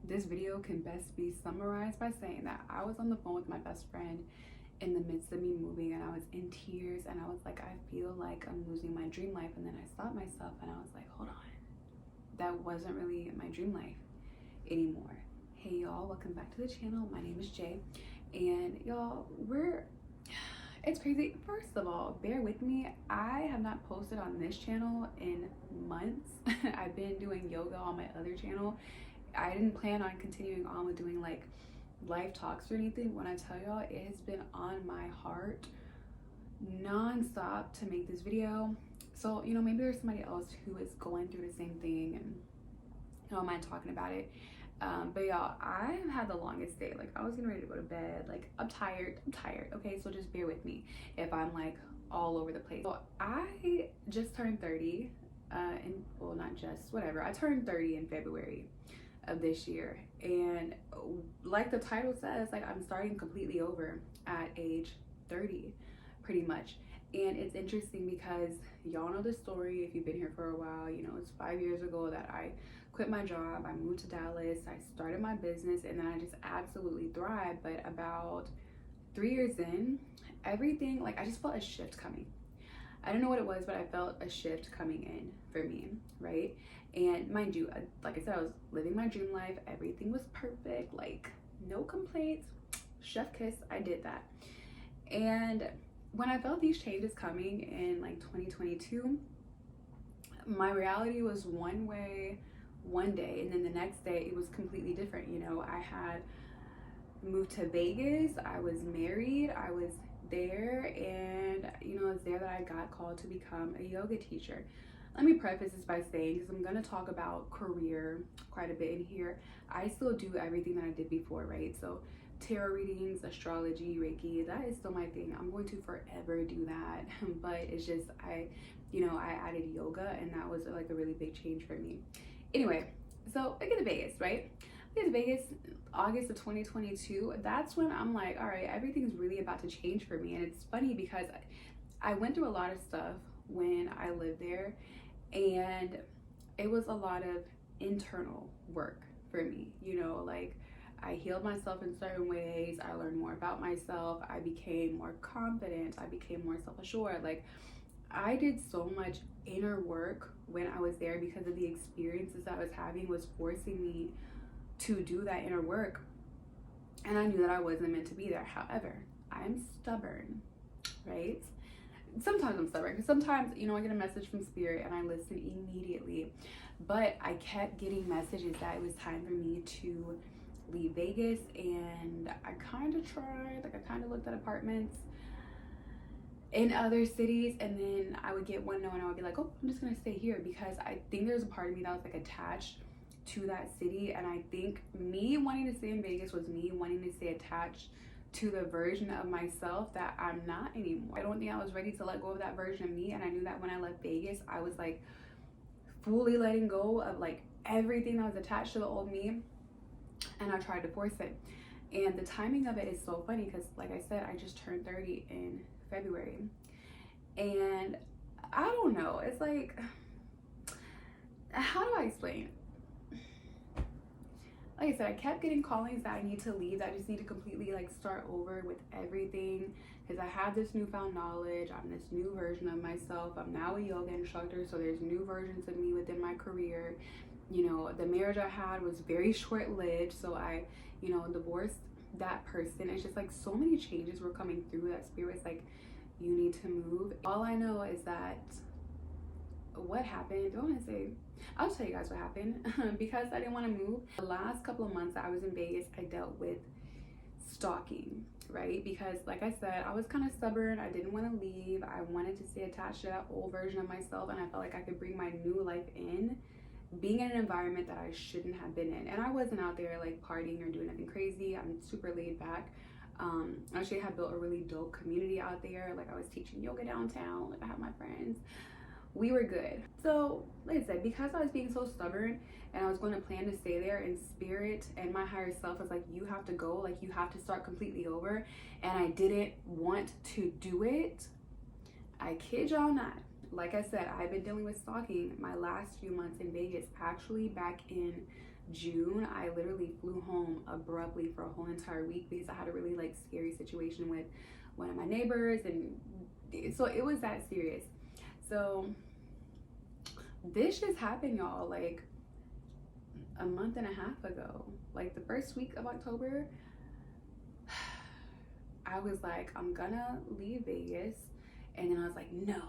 This video can best be summarized by saying that I was on the phone with my best friend in the midst of me moving, and I was in tears, and I was like, I feel like I'm losing my dream life. And then I stopped myself and I was like, hold on, that wasn't really my dream life anymore. Hey y'all, welcome back to the channel. My name is Jay, and y'all, it's crazy. First of all, bear with me. I have not posted on this channel in months. I've been doing yoga on my other channel. I didn't plan on continuing on with doing like live talks or anything. When I tell y'all, it has been on my heart non-stop to make this video. So, you know, maybe there's somebody else who is going through the same thing and I don't mind talking about it. But y'all, I have had the longest day. Like, I was getting ready to go to bed. Like, I'm tired, okay? So just bear with me if I'm like all over the place. So I just turned 30, and well, not just, whatever. I turned 30 in February of this year, and like the title says, like, I'm starting completely over at age 30 pretty much. And it's interesting because y'all know the story. If you've been here for a while, you know it's 5 years ago that I quit my job. I moved to Dallas, I started my business, and then I just absolutely thrived. But about 3 years in, everything, like, I just felt a shift coming. I don't know what it was, but I felt a shift coming in for me, right? And mind you, like I said, I was living my dream life. Everything was perfect, like no complaints. Chef kiss, I did that. And when I felt these changes coming in like 2022, my reality was one way one day, and then the next day it was completely different. You know, I had moved to Vegas, I was married, I was there, and you know, it's there that I got called to become a yoga teacher. Let me preface this by saying, because I'm going to talk about career quite a bit in here, I still do everything that I did before, right? So tarot readings, astrology, Reiki, that is still my thing. I'm going to forever do that. But it's just, I added yoga, and that was like a really big change for me. Anyway, so I get to Vegas, right? I get to Vegas August of 2022. That's when I'm like, all right, everything's really about to change for me. And it's funny because I went through a lot of stuff when I lived there, and it was a lot of internal work for me. You know, like, I healed myself in certain ways. I learned more about myself. I became more confident. I became more self-assured. Like, I did so much inner work when I was there because of the experiences I was having was forcing me to do that inner work. And I knew that I wasn't meant to be there. However, I'm stubborn, right? Sometimes I'm stubborn because sometimes, you know, I get a message from spirit and I listen immediately. But I kept getting messages that it was time for me to leave Vegas, and I kind of tried. Like, I kind of looked at apartments in other cities, and then I would get one no, and I would be like, oh, I'm just gonna stay here, because I think there's a part of me that was like attached to that city. And I think me wanting to stay in Vegas was me wanting to stay attached to the version of myself that I'm not anymore. I don't think I was ready to let go of that version of me. And I knew that when I left Vegas, I was like fully letting go of like everything that was attached to the old me, and I tried to force it. And the timing of it is so funny because, like I said, I just turned 30 in February, and I don't know, it's like, how do I explain? Like I said, I kept getting callings that I need to leave, that I just need to completely like start over with everything, because I have this newfound knowledge. I'm this new version of myself. I'm now a yoga instructor, so there's new versions of me within my career. You know, the marriage I had was very short-lived, so I, you know, divorced that person. It's just like so many changes were coming through that spirit was like, you need to move. All I know is that what happened, I want to say, I'll tell you guys what happened. Because I didn't want to move, the last couple of months that I was in Vegas, I dealt with stalking, right? Because like I said, I was kind of stubborn. I didn't want to leave. I wanted to stay attached to that old version of myself, and I felt like I could bring my new life in being in an environment that I shouldn't have been in. And I wasn't out there like partying or doing anything crazy. I'm super laid back. I actually have built a really dope community out there. Like, I was teaching yoga downtown. Like, I have my friends. We were good. So like I said, because I was being so stubborn and I was going to plan to stay there, in spirit and my higher self was like, you have to go, like, you have to start completely over. And I didn't want to do it. I kid y'all not. Like I said, I've been dealing with stalking my last few months in Vegas. Actually, back in June, I literally flew home abruptly for a whole entire week because I had a really like scary situation with one of my neighbors, and so it was that serious. So this just happened, y'all, like a month and a half ago. Like the first week of October, I was like, I'm gonna leave Vegas. And then I was like, no.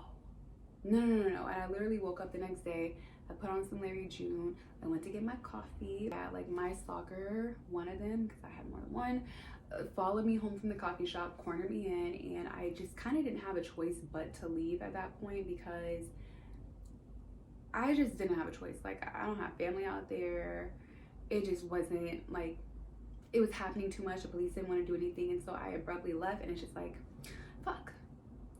And I literally woke up the next day. I put on some Larry June. I went to get my coffee. Like my stalker, one of them, because I had more than one, followed me home from the coffee shop, cornered me in, and I just kind of didn't have a choice but to leave at that point because I just didn't have a choice. Like, I don't have family out there. It just wasn't like, it was happening too much. The police didn't want to do anything, and so I abruptly left, and it's just like, fuck.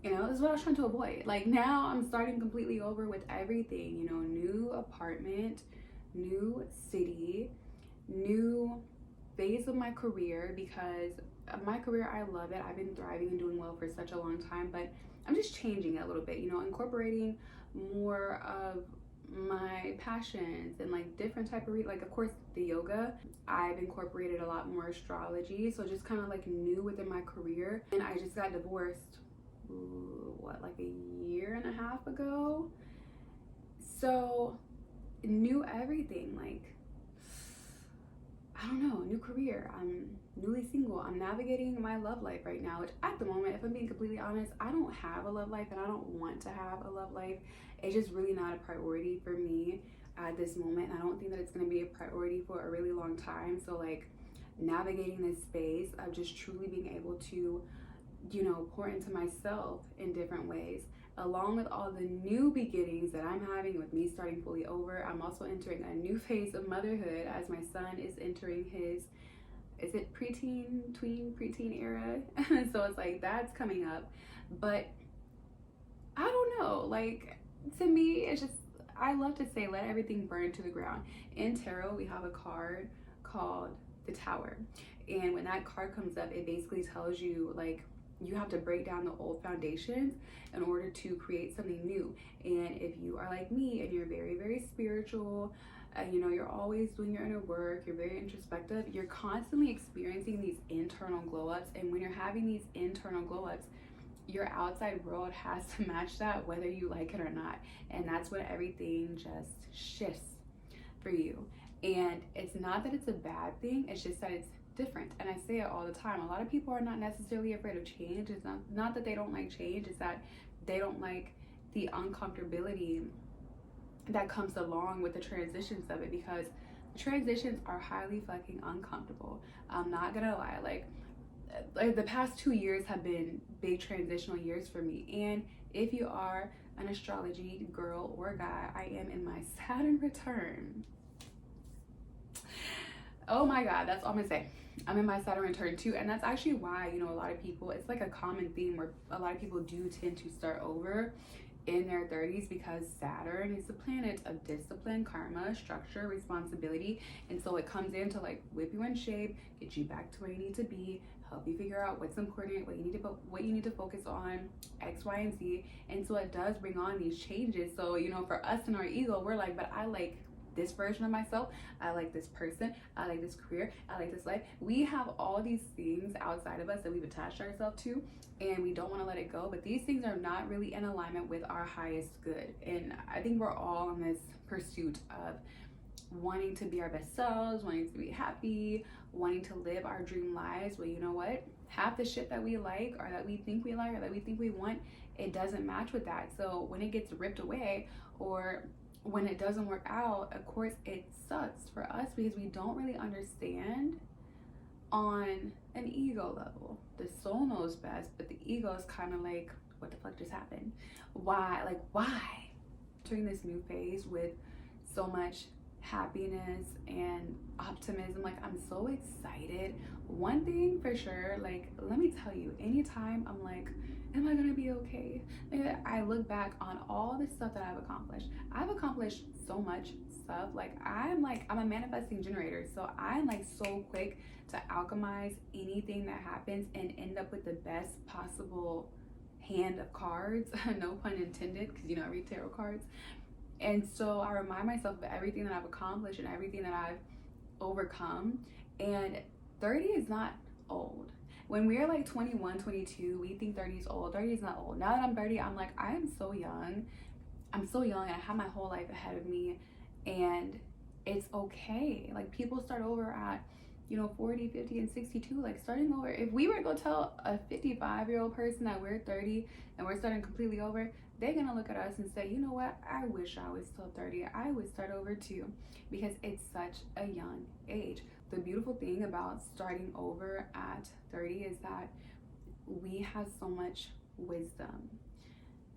You know, this is what I was trying to avoid. Like, now I'm starting completely over with everything, you know, new apartment, new city, new phase of my career, because my career, I love it. I've been thriving and doing well for such a long time, but I'm just changing it a little bit, you know, incorporating more of my passions and like different type of like, of course, the yoga. I've incorporated a lot more astrology, so just kind of like new within my career. And I just got divorced like a year and a half ago, so new everything. Like, I don't know, new career. I'm newly single. I'm navigating my love life right now, which at the moment, if I'm being completely honest, I don't have a love life and I don't want to have a love life. It's just really not a priority for me at this moment. And I don't think that it's going to be a priority for a really long time. So like navigating this space of just truly being able to, you know, pour into myself in different ways, along with all the new beginnings that I'm having with me starting fully over. I'm also entering a new phase of motherhood as my son is entering his, is it preteen era? So it's like that's coming up. But I don't know, like, to me, it's just, I love to say let everything burn to the ground. In tarot, we have a card called the Tower, and when that card comes up, it basically tells you like you have to break down the old foundations in order to create something new. And if you are like me and you're very, very spiritual, you know, you're always doing your inner work, you're very introspective, you're constantly experiencing these internal glow ups. And when you're having these internal glow ups, your outside world has to match that, whether you like it or not. And that's when everything just shifts for you. And it's not that it's a bad thing, it's just that it's different. And I say it all the time. A lot of people are not necessarily afraid of change. It's not that they don't like change, it's that they don't like the uncomfortability that comes along with the transitions of it, because the transitions are highly fucking uncomfortable. I'm not gonna lie. Like the past 2 years have been big transitional years for me. And if you are an astrology girl or guy, I am in my Saturn return. Oh my God, that's all I'm gonna say. I'm in my Saturn return too. And that's actually why, you know, a lot of people, it's like a common theme where a lot of people do tend to start over in their 30s, because Saturn is the planet of discipline, karma, structure, responsibility. And so it comes in to like whip you in shape, get you back to where you need to be, help you figure out what's important, what you need to focus on, X, Y, and Z. And so it does bring on these changes. So, you know, for us in our ego, we're like, but I like this version of myself, I like this person, I like this career, I like this life. We have all these things outside of us that we've attached ourselves to, and we don't want to let it go. But these things are not really in alignment with our highest good. And I think we're all on this pursuit of wanting to be our best selves, wanting to be happy, wanting to live our dream lives. Well, you know what? Half the shit that we like, or that we think we like, or that we think we want, it doesn't match with that. So when it gets ripped away, or when it doesn't work out, of course it sucks for us, because we don't really understand on an ego level. The soul knows best, but the ego is kind of like, what the fuck just happened? Why? Like, why? During this new phase with so much happiness and optimism, like I'm so excited. One thing for sure, like, let me tell you, anytime I'm like, am I gonna be okay? I look back on all the stuff that I've accomplished so much stuff. Like I'm a manifesting generator, so I'm like so quick to alchemize anything that happens and end up with the best possible hand of cards. No pun intended, because you know I read tarot cards. And so I remind myself of everything that I've accomplished and everything that I've overcome. And 30 is not old. When we're like 21, 22, we think 30 is old. 30 is not old. Now that I'm 30, I'm like, I am so young. I'm so young and I have my whole life ahead of me, and it's okay. Like, people start over at, 40, 50, and 62. Like, starting over, if we were to go tell a 55-year-old person that we're 30 and we're starting completely over, they're gonna look at us and say, you know what, I wish I was still 30. I would start over too, because it's such a young age. The beautiful thing about starting over at 30 is that we have so much wisdom.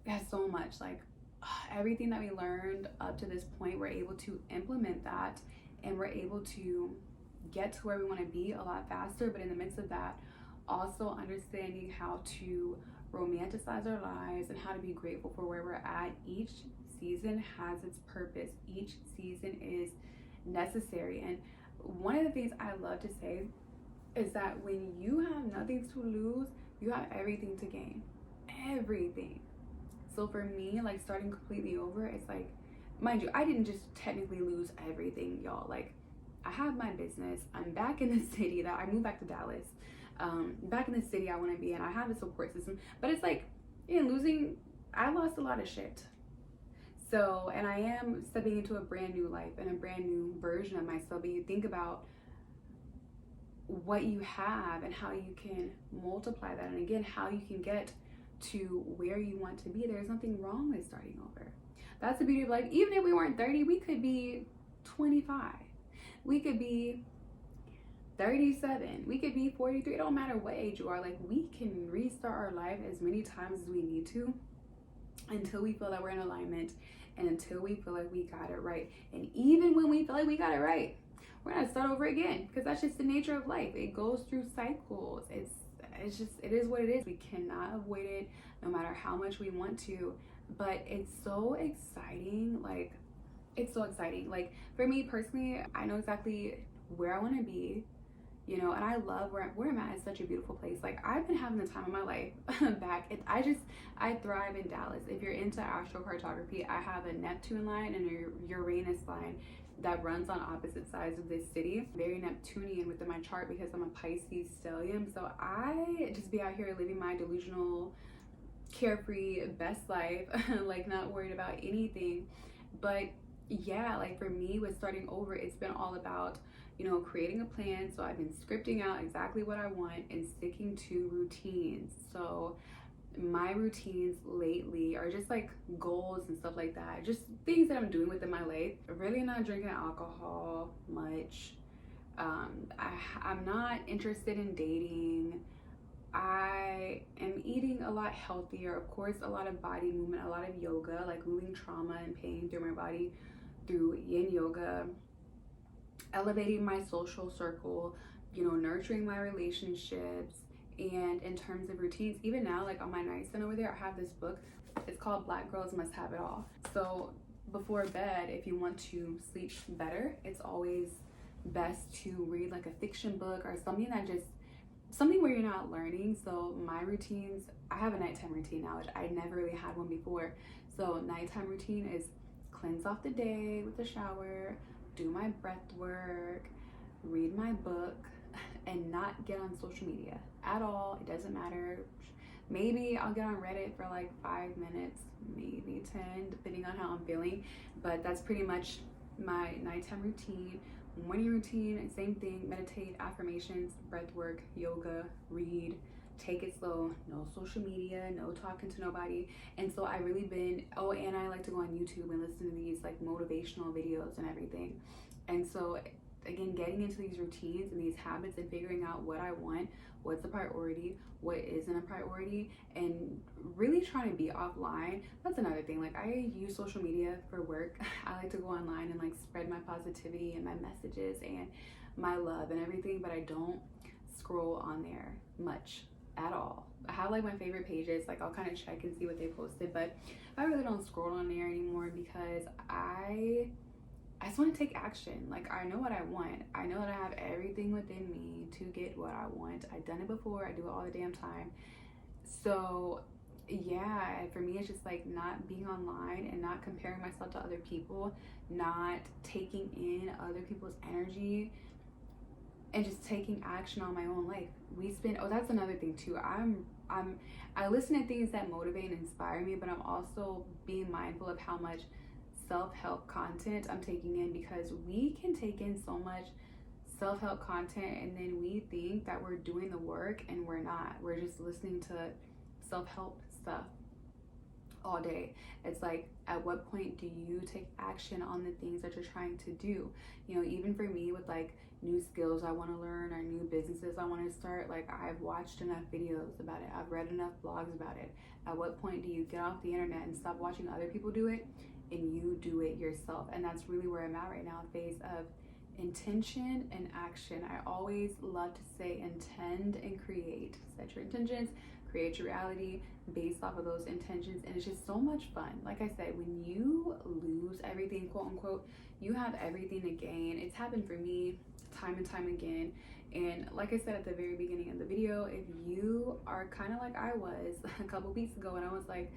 We have so much, like, everything that we learned up to this point, we're able to implement that, and we're able to get to where we want to be a lot faster. But in the midst of that, also understanding how to romanticize our lives and how to be grateful for where we're at. Each season has its purpose. Each season is necessary. And one of the things I love to say is that when you have nothing to lose, you have everything to gain. Everything. So for me, like, starting completely over, it's like, mind you, I didn't just technically lose everything, y'all. Like, I have my business. I'm back in the city that I moved back to Dallas. Back in the city I want to be in. I have a support system, but it's like, I lost a lot of shit. So, and I am stepping into a brand new life and a brand new version of myself. But you think about what you have and how you can multiply that, and again, how you can get to where you want to be. There's nothing wrong with starting over. That's the beauty of life. Even if we weren't 30, we could be 25. We could be 37. We could be 43. It don't matter what age you are. Like, we can restart our life as many times as we need to, until we feel that we're in alignment and until we feel like we got it right. And even when we feel like we got it right, we're gonna start over again, because that's just the nature of life. It goes through cycles. It is what it is. We cannot avoid it, no matter how much we want to. But it's so exciting. Like, it's so exciting. Like, for me personally, I know exactly where I want to be, and I love where I'm at. It's such a beautiful place. Like, I've been having the time of my life back. I thrive in Dallas. If you're into astrocartography, I have a Neptune line and a Uranus line that runs on opposite sides of this city. Very Neptunian within my chart, because I'm a Pisces stellium. So I just be out here living my delusional, carefree, best life, like, not worried about anything. But yeah, like, for me with starting over, it's been all about, creating a plan. So I've been scripting out exactly what I want and sticking to routines. So my routines lately are just like goals and stuff like that, just things that I'm doing within my life. Really not drinking alcohol much. I'm not interested in dating. I am eating a lot healthier. Of course, a lot of body movement, a lot of yoga, like moving trauma and pain through my body through yin yoga, elevating my social circle, nurturing my relationships. And in terms of routines, even now, like, on my nightstand over there, I have this book. It's called Black Girls Must Have It All. So before bed, if you want to sleep better, it's always best to read like a fiction book or something where you're not learning. So my routines, I have a nighttime routine now, which I never really had one before. So nighttime routine is cleanse off the day with a shower, do my breath work, read my book, and not get on social media at all. It doesn't matter. Maybe I'll get on Reddit for like 5 minutes, maybe 10, depending on how I'm feeling. But that's pretty much my nighttime routine. Morning routine, same thing. Meditate, affirmations, breath work, yoga, read, take it slow, no social media, no talking to nobody. And so I really been, and I like to go on YouTube and listen to these like motivational videos and everything. And so again, getting into these routines and these habits and figuring out what I want, what's a priority, what isn't a priority, and really trying to be offline. That's another thing. Like, I use social media for work. I like to go online and like spread my positivity and my messages and my love and everything, but I don't scroll on there much at all. I have like my favorite pages, like I'll kind of check and see what they posted, but I really don't scroll on there anymore, because I just want to take action. Like, I know what I want. I know that I have everything within me to get what I want. I've done it before. I do it all the damn time. So yeah, for me, it's just like not being online and not comparing myself to other people, not taking in other people's energy, and just taking action on my own life. We spend, oh, that's another thing too. I listen to things that motivate and inspire me, but I'm also being mindful of how much self-help content I'm taking in, because we can take in so much self-help content and then we think that we're doing the work, and we're not. We're just listening to self-help stuff all day. It's like, at what point do you take action on the things that you're trying to do? You know, even for me with like new skills I want to learn or new businesses I want to start, like I've watched enough videos about it, I've read enough blogs about it. At what point do you get off the internet and stop watching other people do it and you do it yourself? And that's really where I'm at right now, a phase of intention and action. I always love to say intend and create. Set your intentions, create your reality based off of those intentions, and it's just so much fun. Like I said, when you lose everything, quote unquote, you have everything to gain. It's happened for me time and time again. And like I said at the very beginning of the video, if you are kind of like I was a couple weeks ago, and I was like,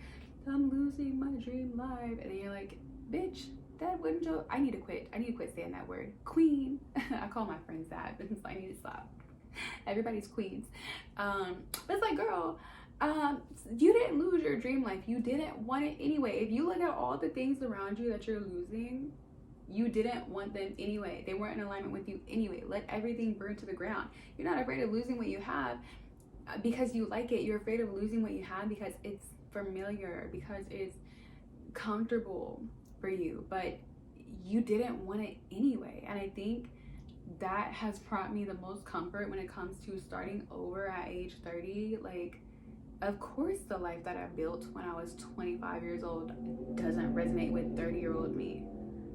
I'm losing my dream life, and then you're like, bitch, that wouldn't joke. I need to quit saying that word, queen. I call my friends that, but I need to stop. Everybody's queens. But it's like, girl, you didn't lose your dream life. You didn't want it anyway. If you look at all the things around you that you're losing, you didn't want them anyway. They weren't in alignment with you anyway. Let everything burn to the ground. You're not afraid of losing what you have because you like it. You're afraid of losing what you have because it's familiar, because it's comfortable for you, but you didn't want it anyway. And I think that has brought me the most comfort when it comes to starting over at age 30. Like, of course the life that I built when I was 25 years old doesn't resonate with 30-year-old me.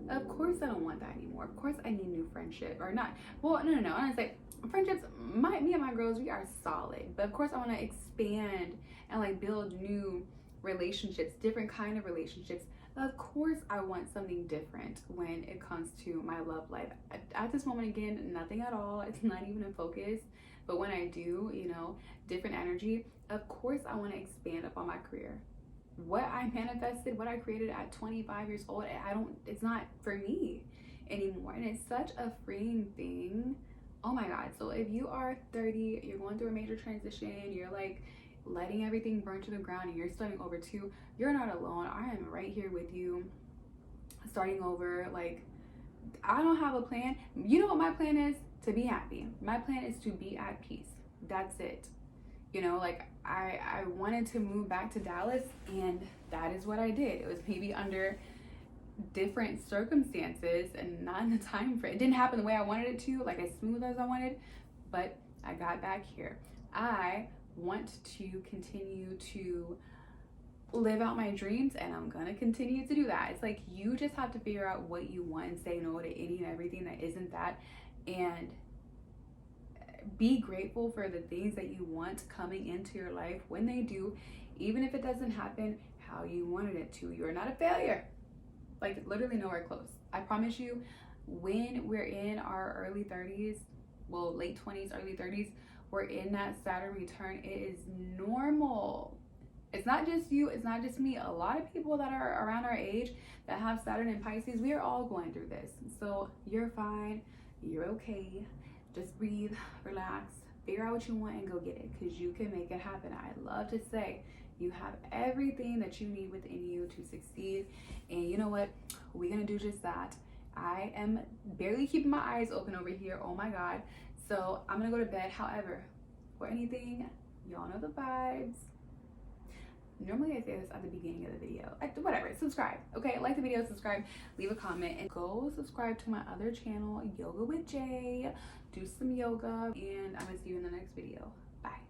Of course I don't want that anymore. Of course I need new friendship, or not. Well, no. I want to say friendships, me and my girls, we are solid. But of course I want to expand and like build new relationships, different kind of relationships. Of course I want something different when it comes to my love life. At this moment, again, nothing at all. It's not even a focus. But when I do, you know, different energy, of course I want to expand upon my career. What I manifested, what I created at 25 years old, it's not for me anymore. And it's such a freeing thing. Oh my God. So if you are 30, you're going through a major transition, you're like letting everything burn to the ground, and you're starting over too, you're not alone. I am right here with you, starting over. Like, I don't have a plan. You know what my plan is? To be happy. My plan is to be at peace. That's it. You know, like I wanted to move back to Dallas, and that is what I did. It was maybe under different circumstances and not in the time frame. It didn't happen the way I wanted it to, like as smooth as I wanted, but I got back here. I want to continue to live out my dreams, and I'm gonna continue to do that. It's like, you just have to figure out what you want and say no to any and everything that isn't that, and be grateful for the things that you want coming into your life when they do, even if it doesn't happen how you wanted it to. You're not a failure. Like, literally nowhere close. I promise you, when we're in our early 30s, well, late 20s, early 30s, we're in that Saturn return. It is normal. It's not just you, it's not just me. A lot of people that are around our age that have Saturn and Pisces, we are all going through this. So you're fine, you're okay. Just breathe, relax, figure out what you want and go get it, because you can make it happen. I love to say you have everything that you need within you to succeed. And you know what? We're gonna do just that. I am barely keeping my eyes open over here. Oh my God. So I'm gonna go to bed. However, for anything, y'all know the vibes. Normally I say this at the beginning of the video. Whatever, subscribe, okay? Like the video, subscribe, leave a comment, and go subscribe to my other channel, Yoga with Jay. Do some yoga, and I'm gonna see you in the next video. Bye.